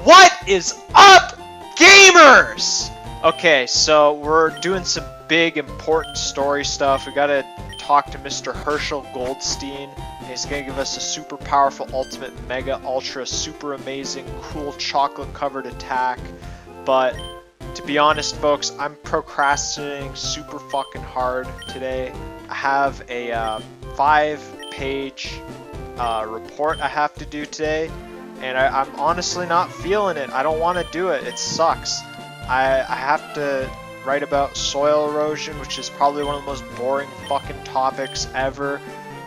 What is up, gamers? Okay, so we're doing some big important story stuff. We gotta talk to Mr. Herschel Goldstein. He's gonna give us a super powerful, ultimate, mega, ultra, super amazing, cool, chocolate covered attack. But to be honest, folks, I'm procrastinating super fucking hard today. I have a 5-page report I have to do today, and I'm honestly not feeling it. I don't want to do it. It sucks. I have to write about soil erosion, which is probably one of the most boring fucking topics ever.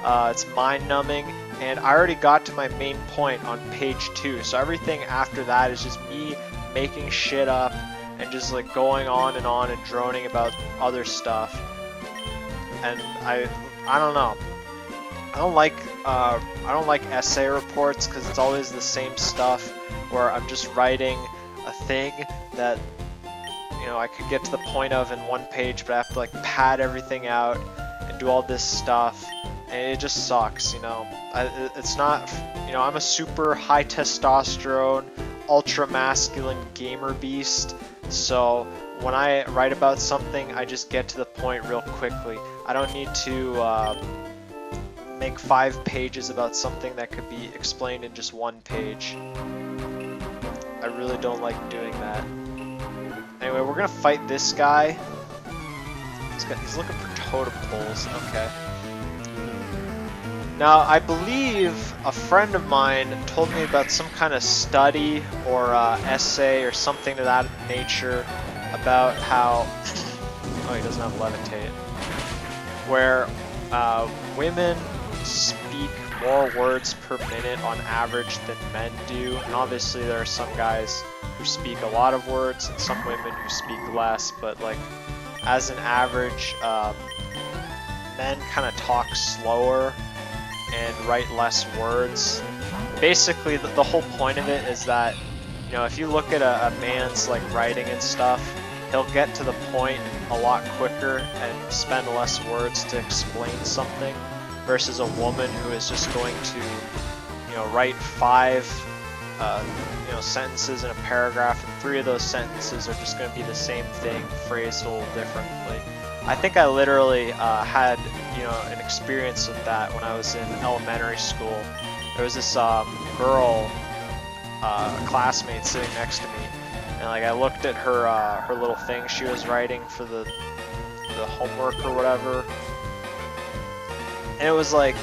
It's mind-numbing, and I already got to my main point on page 2, so everything after that is just me making shit up and just like going on and droning about other stuff. And I don't know. I don't like essay reports because it's always the same stuff where I'm just writing a thing that, you know, I could get to the point of in one page, but I have to like pad everything out and do all this stuff, and it just sucks, you know. It's not, you know, I'm a super high testosterone, ultra masculine gamer beast, so when I write about something, I just get to the point real quickly. I don't need to make 5 pages about something that could be explained in just 1 page. I really don't like doing that. Anyway, we're gonna fight this guy. He's looking for totem poles. Okay. Now, I believe a friend of mine told me about some kind of study or essay or something to that nature about how... oh, he doesn't have levitate. Where women speak more words per minute on average than men do, and obviously there are some guys who speak a lot of words and some women who speak less, but like as an average, men kind of talk slower and write less words. Basically the whole point of it is that, you know, if you look at a man's like writing and stuff, he'll get to the point a lot quicker and spend less words to explain something, versus a woman who is just going to, you know, write 5 you know, sentences in a paragraph, and 3 of those sentences are just going to be the same thing, phrased a little differently. I think I literally had, you know, an experience with that when I was in elementary school. There was this girl, a classmate sitting next to me, and like I looked at her her little thing she was writing for the homework or whatever, and it was like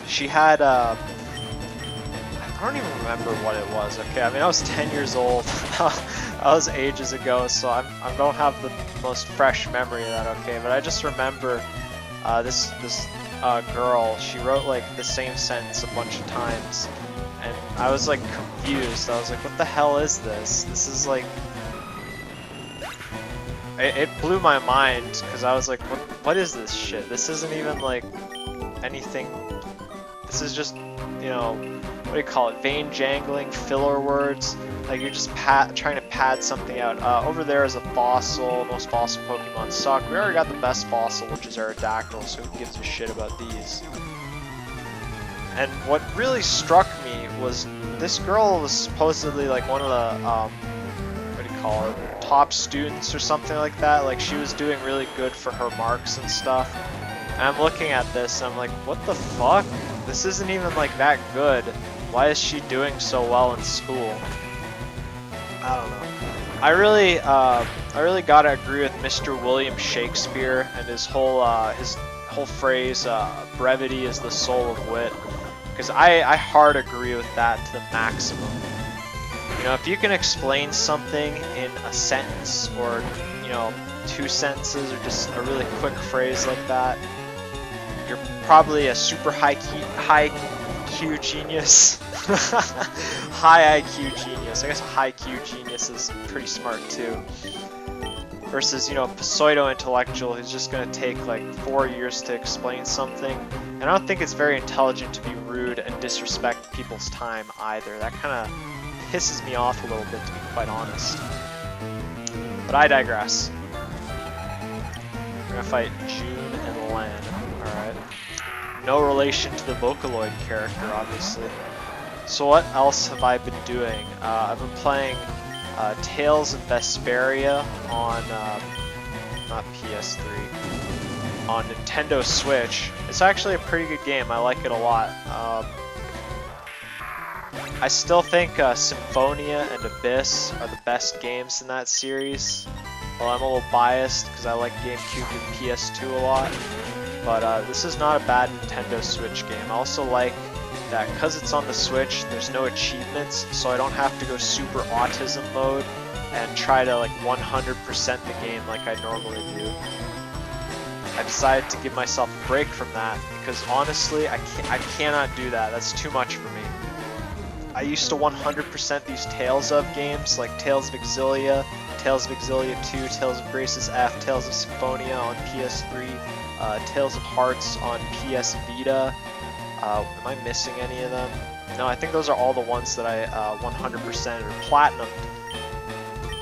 she had I don't even remember what it was. Okay, I mean I was 10 years old. That was ages ago, so I don't have the most fresh memory of that. Okay, but I just remember this girl. She wrote like the same sentence a bunch of times, and I was like confused. I was like, what the hell is this? This is like, it blew my mind, because I was like, what is this shit? This isn't even like anything. This is just, you know, what do you call it? Vein jangling filler words. Like you're just trying to pad something out. Over there is a fossil. Most fossil Pokemon suck. We already got the best fossil, which is Aerodactyl, so who gives a shit about these? And what really struck me was this girl was supposedly like one of the, what do you call it, top students or something like that. Like she was doing really good for her marks and stuff. And I'm looking at this and I'm like, what the fuck? This isn't even like that good. Why is she doing so well in school? I don't know. I really gotta agree with Mr. William Shakespeare and his whole phrase, brevity is the soul of wit. Because I hard agree with that to the maximum. You know, if you can explain something in a sentence or, you know, 2 sentences or just a really quick phrase like that, you're probably a super high IQ genius. High IQ genius. I guess a high Q genius is pretty smart too. Versus, you know, a pseudo-intellectual who's just going to take like 4 years to explain something. And I don't think it's very intelligent to be rude and disrespect people's time either. That kind of pisses me off a little bit, to be quite honest. But I digress. We're going to fight June and Len. Alright. No relation to the Vocaloid character, obviously. So what else have I been doing? I've been playing Tales of Vesperia on, not PS3, on Nintendo Switch. It's actually a pretty good game. I like it a lot. I still think Symphonia and Abyss are the best games in that series. Well, I'm a little biased because I like GameCube and PS2 a lot. But this is not a bad Nintendo Switch game. I also like that because it's on the Switch, there's no achievements, so I don't have to go super autism mode and try to like 100% the game like I normally do. I decided to give myself a break from that because honestly, I cannot do that. That's too much for me. I used to 100% these Tales of games like Tales of Exilia, Tales of Exilia 2, Tales of Graces F, Tales of Symphonia on PS3, Tales of Hearts on PS Vita. Am I missing any of them? No, I think those are all the ones that I 100% or platinumed,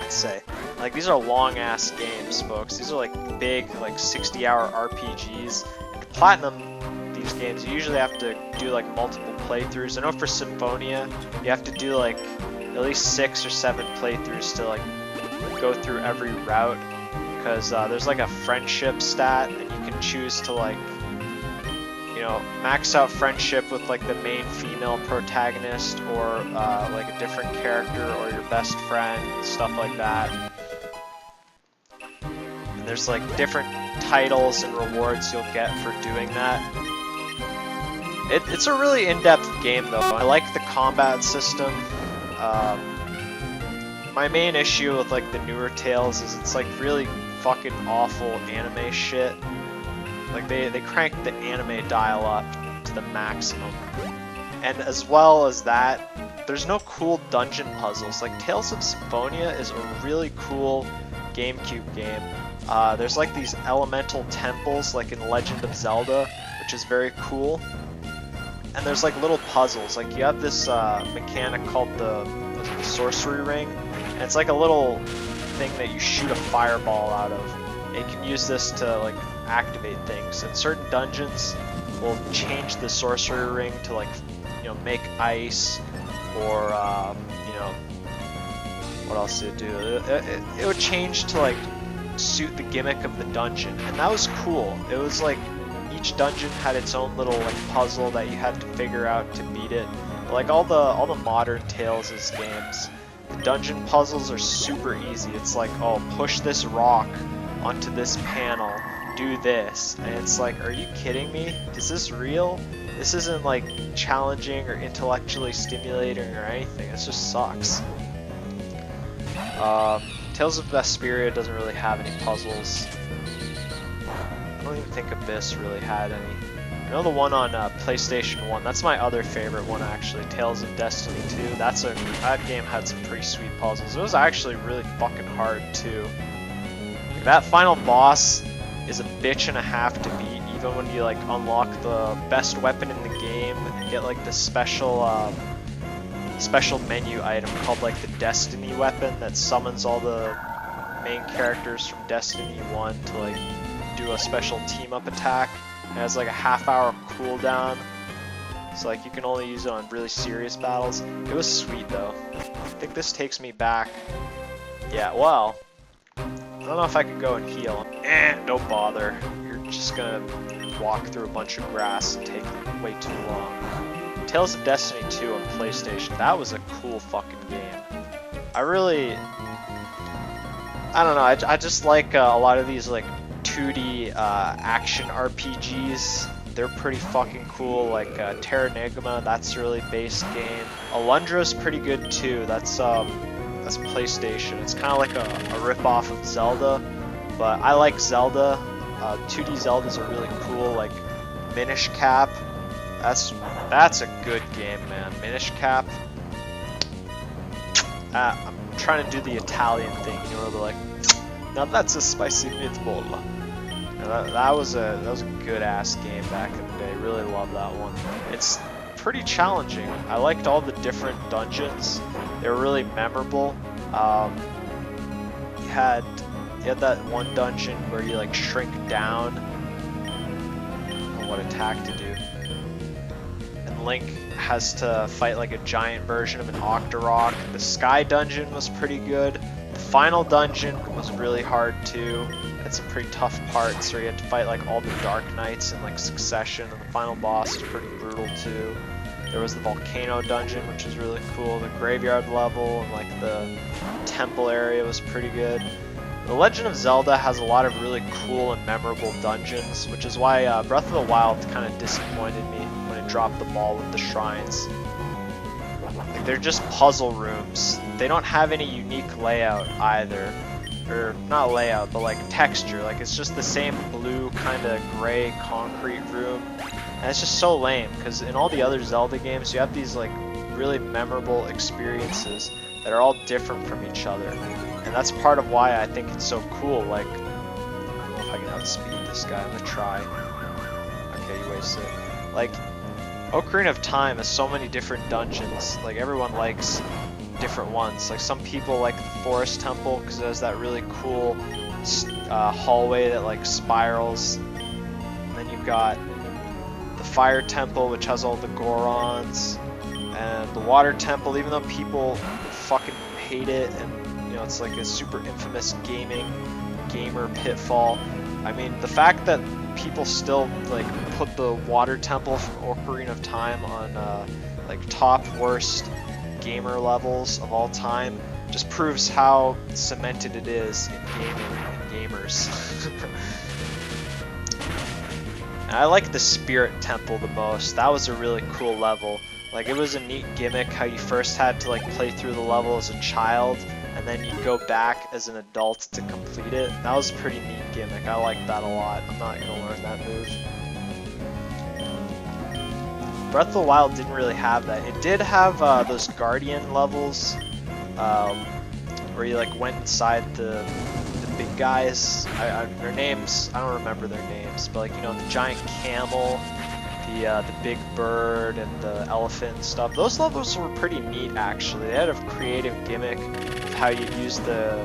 I'd say. Like, these are long-ass games, folks. These are like big, like 60-hour RPGs. And to platinum these games, you usually have to do like multiple playthroughs. I know for Symphonia, you have to do like at least 6 or 7 playthroughs to like go through every route, because there's like a friendship stat, and you can choose to like, you know, max out friendship with like the main female protagonist, or like a different character, or your best friend, stuff like that. And there's like different titles and rewards you'll get for doing that. It's a really in-depth game though. I like the combat system. My main issue with like the newer Tales is it's like really fucking awful anime shit. Like they cranked the anime dial up to the maximum. And as well as that, there's no cool dungeon puzzles. Like Tales of Symphonia is a really cool GameCube game. There's like these elemental temples like in Legend of Zelda, which is very cool. And there's like little puzzles. Like you have this mechanic called the sorcery ring, and it's like a little thing that you shoot a fireball out of. And you can use this to like activate things. And certain dungeons will change the sorcery ring to like, you know, make ice, or you know, what else did it do? It would change to like suit the gimmick of the dungeon, and that was cool. It was like each dungeon had its own little like puzzle that you had to figure out to beat it. But, like all the modern Tales' games, the dungeon puzzles are super easy. It's like, oh, push this rock onto this panel, do this, and it's like, are you kidding me? Is this real? This isn't like challenging or intellectually stimulating or anything. It just sucks. Tales of Vesperia doesn't really have any puzzles. I don't even think Abyss really had any. I know the one on PlayStation 1, that's my other favorite one actually, Tales of Destiny 2. That game had some pretty sweet puzzles. It was actually really fucking hard too. Like, that final boss is a bitch and a half to beat, even when you like unlock the best weapon in the game and get like the special menu item called like the Destiny weapon that summons all the main characters from Destiny 1 to like do a special team-up attack. It has like a half-hour cooldown, so like you can only use it on really serious battles. It was sweet though. I think this takes me back. Yeah, well, I don't know if I could go and heal. Don't bother. You're just gonna walk through a bunch of grass and take way too long. Tales of Destiny 2 on PlayStation, that was a cool fucking game. I don't know, I just like a lot of these like 2D action RPGs. They're pretty fucking cool. Like Terranigma, that's a really base game. Alundra's pretty good too. That's PlayStation. It's kind of like a rip-off of Zelda, but I like Zelda. 2D Zeldas are really cool. Like Minish Cap, that's a good game, man. Minish Cap. I'm trying to do the Italian thing, you know, where they're like, now that's a spicy meatball. That was a good ass game back in the day. Really love that one. It's pretty challenging. I liked all the different dungeons. They were really memorable. You had that one dungeon where you like shrink down. I don't know what attack to do. And Link has to fight like a giant version of an Octorok. The Sky Dungeon was pretty good. The final dungeon was really hard too. Had some pretty tough parts where you had to fight like all the Dark Knights in like succession, and the final boss was pretty brutal too. There was the Volcano Dungeon, which was really cool. The Graveyard level and like the Temple area was pretty good. The Legend of Zelda has a lot of really cool and memorable dungeons, which is why Breath of the Wild kind of disappointed me when it dropped the ball with the shrines. Like, they're just puzzle rooms. They don't have any unique layout either. Or, not layout, but like texture. Like, it's just the same blue kind of gray concrete room. And it's just so lame, because in all the other Zelda games, you have these like really memorable experiences that are all different from each other. And that's part of why I think it's so cool. Like, I don't know if I can outspeed this guy. I'm gonna try. Okay, you wasted it. Like, Ocarina of Time has so many different dungeons. Like, everyone likes different ones. Like, some people like the Forest Temple because it has that really cool hallway that like spirals. And then you've got the Fire Temple, which has all the Gorons, and the Water Temple, even though people fucking hate it, and you know, it's like a super infamous gamer pitfall. I mean, the fact that people still like put the Water Temple from Ocarina of Time on like top worst gamer levels of all time just proves how cemented it is in gaming and gamers. And I like the Spirit Temple the most. That was a really cool level. Like, it was a neat gimmick how you first had to like play through the level as a child, and then you'd go back as an adult to complete it. That was a pretty neat gimmick. I like that a lot. I'm not gonna learn that move. Breath of the Wild didn't really have that. It did have those Guardian levels, where you like went inside the big guys. Their names, I don't remember their names, but like, you know, the giant camel, the big bird, and the elephant and stuff. Those levels were pretty neat actually. They had a creative gimmick of how you use the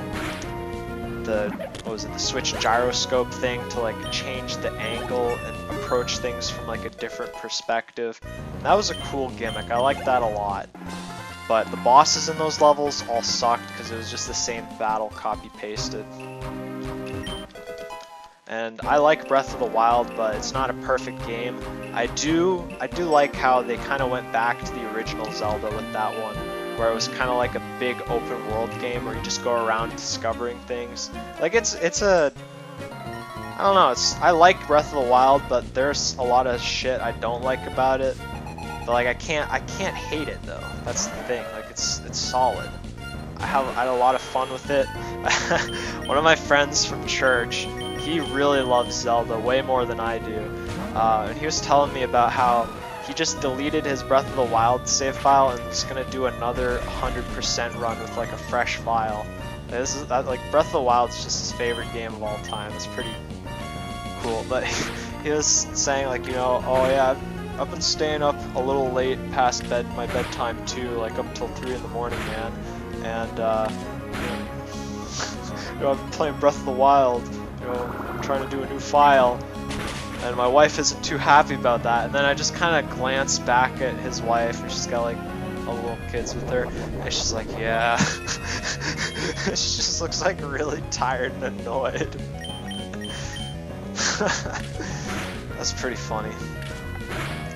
what was it, the Switch gyroscope thing to like change the angle and approach things from like a different perspective. And that was a cool gimmick. I liked that a lot. But the bosses in those levels all sucked because it was just the same battle copy-pasted. And I like Breath of the Wild, but it's not a perfect game. I do like how they kind of went back to the original Zelda with that one, where it was kind of like a big open world game where you just go around discovering things. Like, it's a, I don't know, I like Breath of the Wild, but there's a lot of shit I don't like about it. But like, I can't hate it though. That's the thing. Like, it's solid. I had a lot of fun with it. One of my friends from church, he really loves Zelda way more than I do. And he was telling me about how he just deleted his Breath of the Wild save file and is gonna do another 100% run with like a fresh file. Like, Breath of the Wild is just his favorite game of all time. It's pretty cool. But he was saying like, you know, oh yeah, I've been staying up a little late past my bedtime too, like up till 3 in the morning, man. And you know, I've been playing Breath of the Wild. You know, I'm trying to do a new file, and my wife isn't too happy about that. And then I just kind of glance back at his wife, and she's got like a little kids with her, and she's like, yeah. She just looks like really tired and annoyed. That's pretty funny.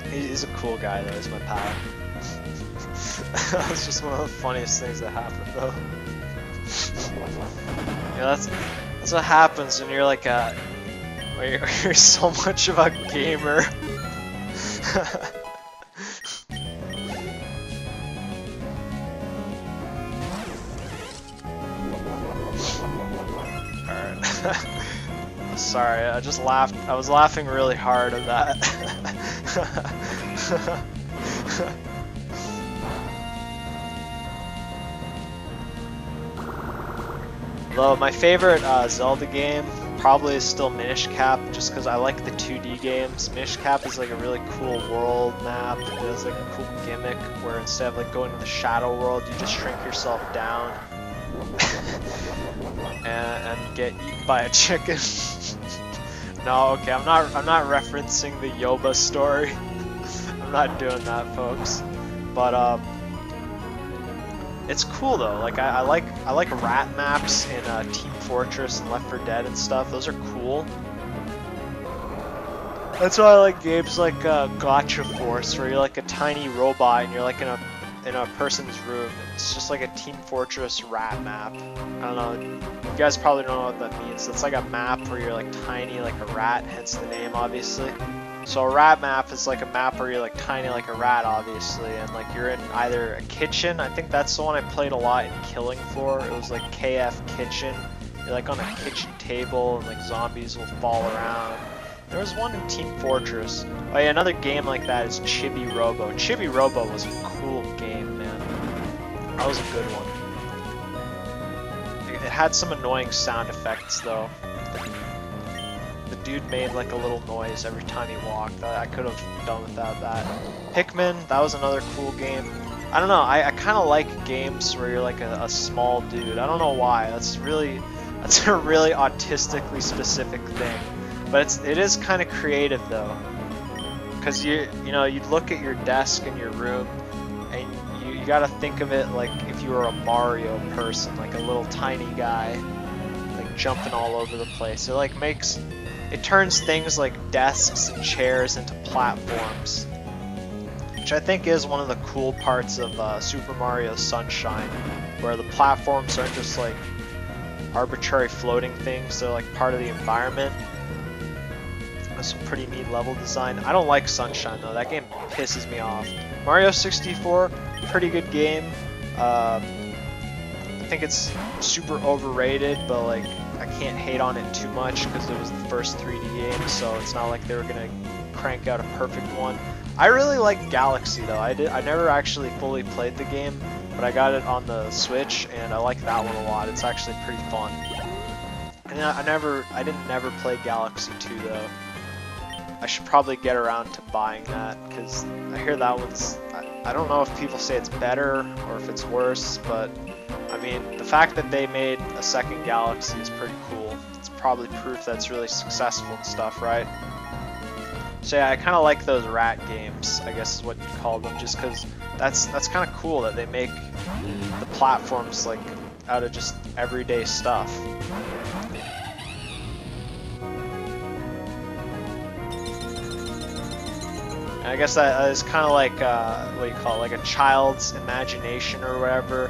He's a cool guy though, he's my pal. That's just one of the funniest things that happened though. You know, that's what happens when you're like when you're so much of a gamer. Alright. Sorry, I just laughed. I was laughing really hard at that. Though my favorite Zelda game probably is still Minish Cap, just because I like the 2D games. Minish Cap is like a really cool world map. It has like a cool gimmick where instead of like going to the Shadow World, you just shrink yourself down and get eaten by a chicken. No, okay, I'm not referencing the Yoba story. I'm I'm not doing that, folks. But it's cool though. Like I like rat maps in Team Fortress and Left 4 Dead and stuff. Those are cool. That's why I like games like Gotcha Force, where you're like a tiny robot and you're like in a person's room. It's just like a Team Fortress rat map. I don't know. You guys probably don't know what that means. It's like a map where you're like tiny like a rat, hence the name, obviously. So a rat map is like a map where you're like tiny like a rat, obviously, and like you're in either a kitchen. I think that's the one I played a lot in Killing Floor. It was like KF Kitchen. You're like on a kitchen table and like zombies will fall around. There was one in Team Fortress. Oh yeah, another game like that is Chibi Robo. Chibi Robo was a cool game, man. That was a good one. It had some annoying sound effects though. The dude made like a little noise every time he walked. I could have done without that. Pikmin, that was another cool game. I don't know, I kind of like games where you're like a small dude. I don't know why. That's a really autistically specific thing. But it is kind of creative though, because you look at your desk in your room, and you gotta think of it like if you were a Mario person, like a little tiny guy, like jumping all over the place. It turns things like desks and chairs into platforms, which I think is one of the cool parts of Super Mario Sunshine, where the platforms aren't just like arbitrary floating things; they're like part of the environment. Some pretty neat level design. I don't like Sunshine though, that game pisses me off. Mario 64, pretty good game. I think it's super overrated, but like I can't hate on it too much because it was the first 3D game, so it's not like they were gonna crank out a perfect one. I really like Galaxy though. I never actually fully played the game, but I got it on the Switch and I like that one a lot. It's actually pretty fun. And I didn't never play Galaxy 2 though. I should probably get around to buying that, because I hear that one's... I don't know if people say it's better or if it's worse, but I mean, the fact that they made a second Galaxy is pretty cool. It's probably proof that it's really successful and stuff, right? So yeah, I kind of like those rat games, I guess is what you'd call them, just because that's kind of cool that they make the platforms like out of just everyday stuff. I guess that is kind of like, what do you call it, like a child's imagination or whatever,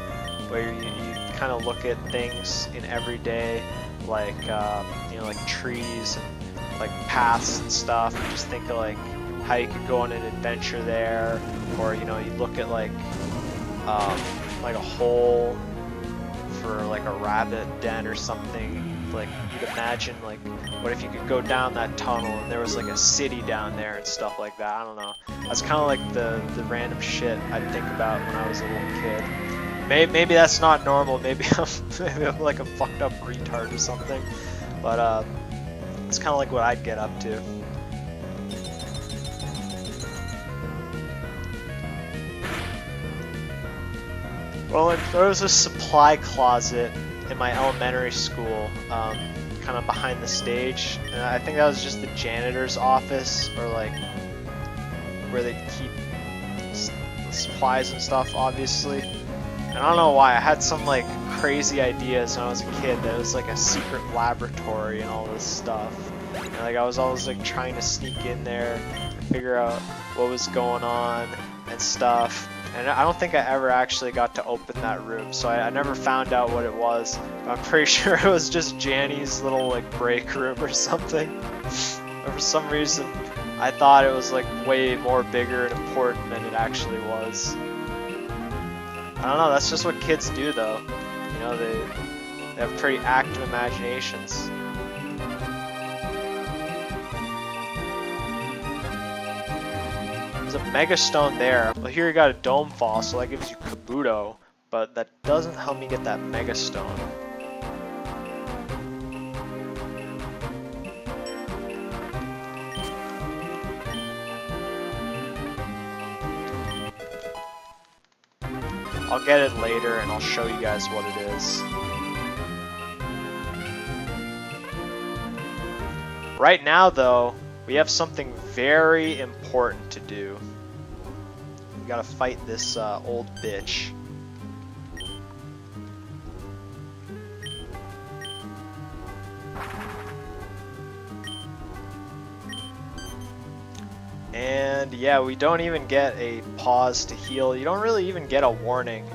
where you kind of look at things in everyday, like, like trees and like paths and stuff, and just think of like how you could go on an adventure there, or, you look at like a hole for like a rabbit den or something. Like you'd imagine like, what if you could go down that tunnel and there was like a city down there and stuff like that. I don't know. That's kind of like the random shit I'd think about when I was a little kid. Maybe that's not normal. Maybe I'm like a fucked up retard or something. But it's kind of like what I'd get up to. Well, there was a supply closet in my elementary school, kind of behind the stage, and I think that was just the janitor's office, or like where they keep supplies and stuff, obviously. And I don't know why, I had some like crazy ideas when I was a kid that it was like a secret laboratory and all this stuff. And like I was always like trying to sneak in there and figure out what was going on and stuff. And I don't think I ever actually got to open that room, so I never found out what it was. But I'm pretty sure it was just Janny's little like break room or something. But for some reason, I thought it was like way more bigger and important than it actually was. I don't know, that's just what kids do though. They have pretty active imaginations. There's a Mega Stone there. Well, here you got a Dome Fall, so that gives you Kabuto, but that doesn't help me get that Mega Stone. I'll get it later and I'll show you guys what it is. Right now though, we have something very important to do. We gotta fight this old bitch. And yeah, we don't even get a pause to heal. You don't really even get a warning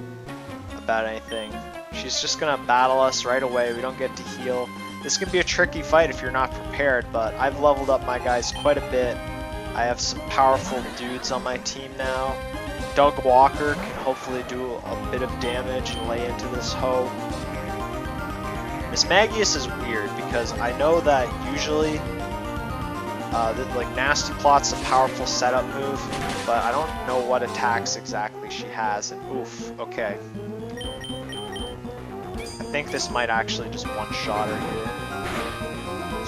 about anything. She's just gonna battle us right away. We don't get to heal. This can be a tricky fight if you're not prepared, but I've leveled up my guys quite a bit. I have some powerful dudes on my team now. Doug Walker can hopefully do a bit of damage and lay into this hoe. Miss Magius is weird because I know that usually like Nasty Plot's a powerful setup move, but I don't know what attacks exactly she has, and oof, okay. I think this might actually just one-shot her here.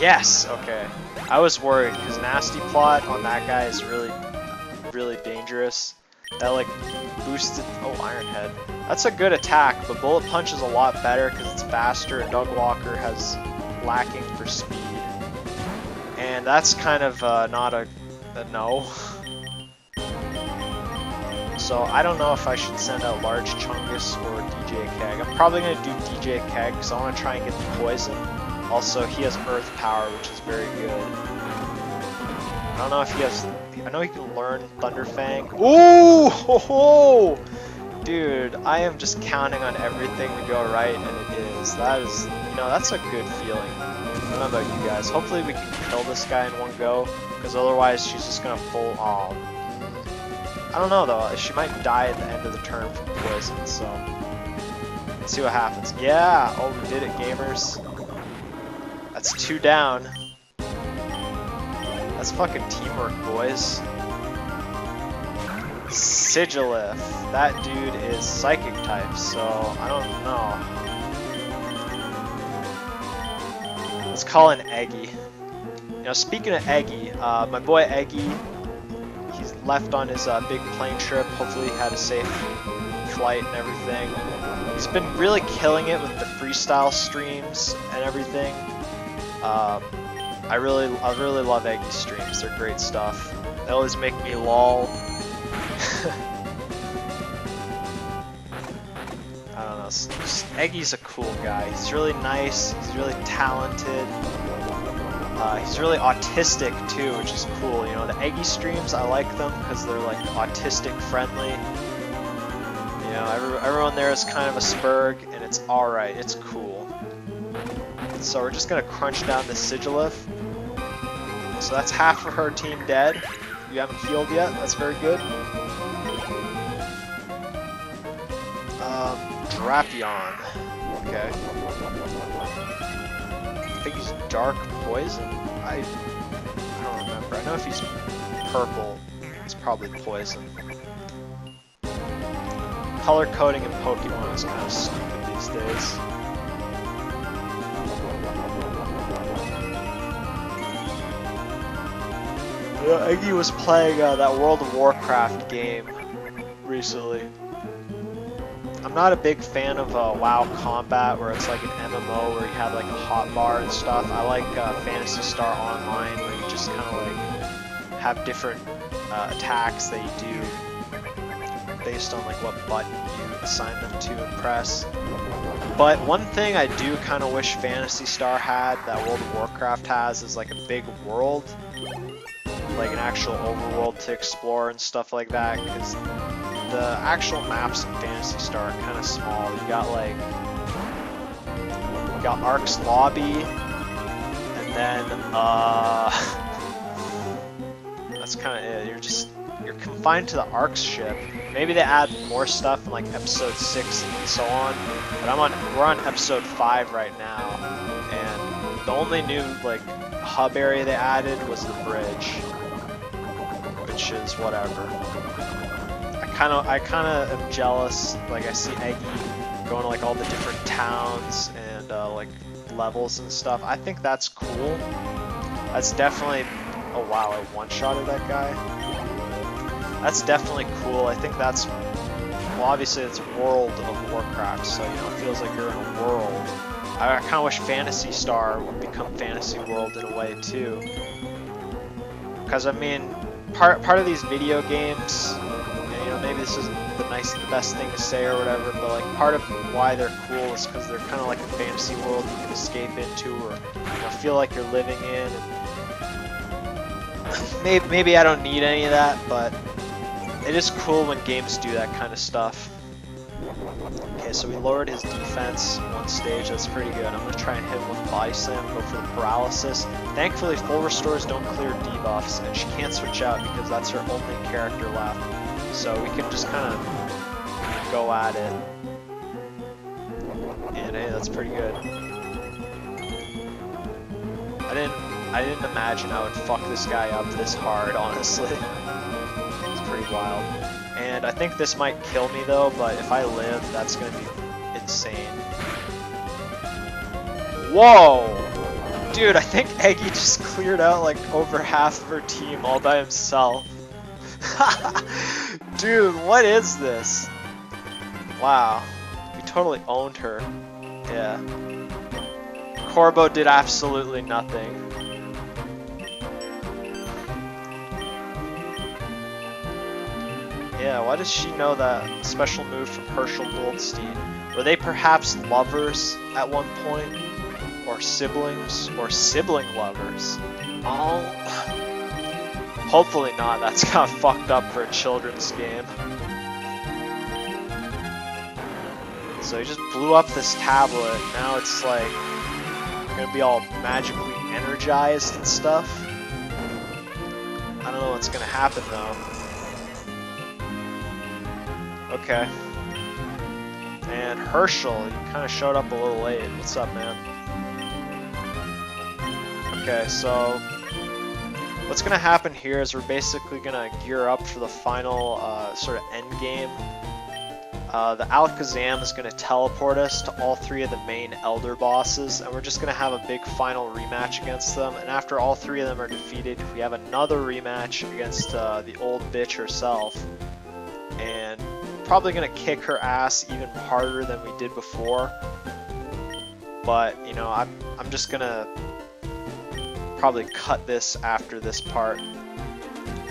Yes, okay. I was worried, because Nasty Plot on that guy is really dangerous. That like boosted, oh, Iron Head. That's a good attack, but Bullet Punch is a lot better because it's faster, and Doug Walker has lacking for speed. And that's kind of not a no. So I don't know if I should send out Large Chungus or DJ Keg. I'm probably going to do DJ Keg because I want to try and get the poison. Also, he has Earth Power, which is very good. I don't know if he has... I know he can learn Thunder Fang. Ooh! Ho ho! Dude, I am just counting on everything to go right, and it is. That is, you know, that's a good feeling. I don't know about you guys. Hopefully we can kill this guy in one go, because otherwise she's just gonna full. Oh, I don't know though. She might die at the end of the turn from poison. So let's see what happens. Yeah. Oh, we did it, gamers. That's 2 down. That's fucking teamwork, boys. Sigilith. That dude is psychic type, so I don't know. Let's call in Eggy. You know, speaking of Eggy, my boy Eggy, he's left on his big plane trip. Hopefully he had a safe flight and everything. He's been really killing it with the freestyle streams and everything. I really love Eggy's streams. They're great stuff. They always make me lol. I don't know. Eggy's a cool guy. He's really nice. He's really talented. He's really autistic too, which is cool. You know, the Eggy streams, I like them because they're like autistic friendly. You know, everyone there is kind of a spurg, and it's alright. It's cool. So we're just gonna crunch down the Sigilith. So that's half of her team dead. You haven't healed yet. That's very good. Drapion. Okay. I think he's Dark Poison? I don't remember. I know if he's purple, it's probably Poison. Color coding in Pokemon is kind of stupid these days. Eggy was playing that World of Warcraft game recently. I'm not a big fan of WoW Combat, where it's like an MMO where you have like a hotbar and stuff. I like Phantasy Star Online, where you just kind of like have different attacks that you do based on like what button you assign them to and press. But one thing I do kind of wish Phantasy Star had that World of Warcraft has is like a big world, like an actual overworld to explore and stuff like that, because the actual maps in Phantasy Star are kind of small. You got like, Ark's Lobby, and then that's kind of it. You're confined to the Ark's ship. Maybe they add more stuff in like episode 6 and so on. But we're on episode 5 right now, and the only new like hub area they added was the bridge, which is whatever. I kind of am jealous. Like I see Eggy going to like all the different towns and like levels and stuff. I think that's cool. That's definitely. Oh wow! I one-shotted that guy. That's definitely cool. I think that's. Well, obviously it's World of Warcraft, so you know it feels like you're in a world. I kind of wish Phantasy Star would become Fantasy World in a way too. Because I mean, part of these video games. You know, maybe this isn't the best thing to say or whatever, but like part of why they're cool is because they're kind of like a fantasy world you can escape into, or feel like you're living in. And maybe I don't need any of that, but it is cool when games do that kind of stuff. Okay, so we lowered his defense one stage. That's pretty good. I'm gonna try and hit him with body slam, go for the paralysis. Thankfully, full restores don't clear debuffs, and she can't switch out because that's her only character left. So we can just kind of go at it. And hey, that's pretty good. I didn't imagine I would fuck this guy up this hard, honestly. It's pretty wild. And I think this might kill me though, but if I live, that's gonna be insane. Whoa! Dude, I think Eggy just cleared out like over half of her team all by himself. Dude, what is this? Wow. We totally owned her. Yeah. Corbo did absolutely nothing. Yeah, why does she know that special move from Herschel Goldstein? Were they perhaps lovers at one point? Or siblings? Or sibling lovers? Oh. Hopefully not, that's kind of fucked up for a children's game. So he just blew up this tablet, now it's like gonna be all magically energized and stuff. I don't know what's gonna happen though. Okay. And Herschel, you kind of showed up a little late. What's up, man? Okay, so what's gonna happen here is we're basically gonna gear up for the final sort of end game. The Alakazam is gonna teleport us to all three of the main Elder bosses, and we're just gonna have a big final rematch against them. And after all three of them are defeated, we have another rematch against the old bitch herself, and probably gonna kick her ass even harder than we did before. But you know, I'm just gonna probably cut this after this part.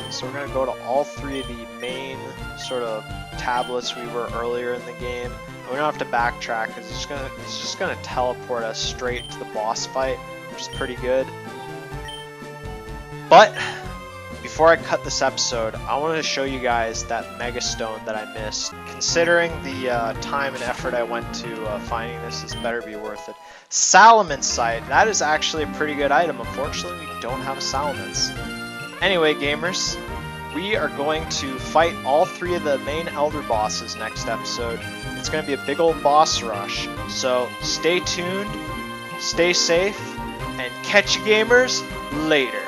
So we're gonna go to all three of the main sort of tablets we were earlier in the game. And we don't have to backtrack because it's just gonna teleport us straight to the boss fight, which is pretty good. But before I cut this episode, I wanted to show you guys that Mega Stone that I missed. Considering the time and effort I went to finding this better be worth it. Salamence Sight, that is actually a pretty good item. Unfortunately, we don't have a Salamence. Anyway, gamers, we are going to fight all three of the main Elder bosses next episode. It's going to be a big old boss rush. So stay tuned, stay safe, and catch you gamers later.